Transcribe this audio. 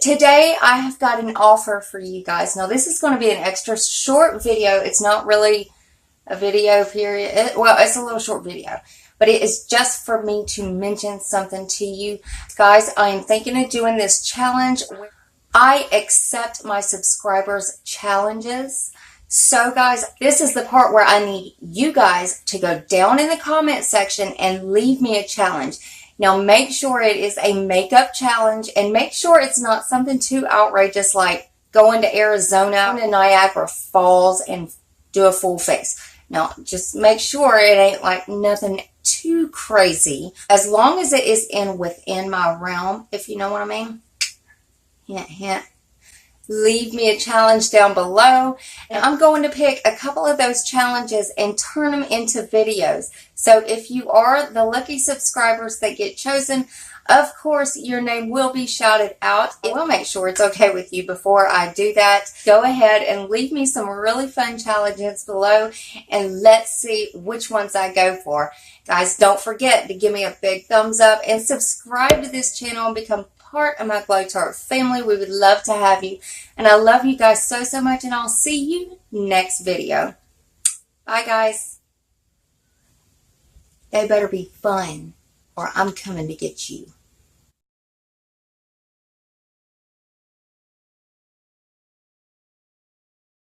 today I have got an offer for you guys. Now this is going to be an extra short video. It's not really a video period. Well, it's a little short video, but it is just for me to mention something to you. Guys, I am thinking of doing this challenge. I accept my subscribers' challenges. So guys, this is the part where I need you guys to go down in the comment section and leave me a challenge. Now make sure it is a makeup challenge, and make sure it's not something too outrageous like going to Arizona to Niagara Falls and do a full face. Now just make sure it ain't like nothing too crazy, as long as it is within my realm, if you know what I mean. Hint, hint. Leave me a challenge down below, and I'm going to pick a couple of those challenges and turn them into videos. So if you are the lucky subscribers that get chosen, of course your name will be shouted out. I will make sure it's okay with you before I do that. Go ahead and leave me some really fun challenges below, and let's see which ones I go for. Guys, don't forget to give me a big thumbs up and subscribe to this channel and become part of my Glow Tart family. We would love to have you, and I love you guys so much, and I'll see you next video. Bye guys. They better be fun or I'm coming to get you.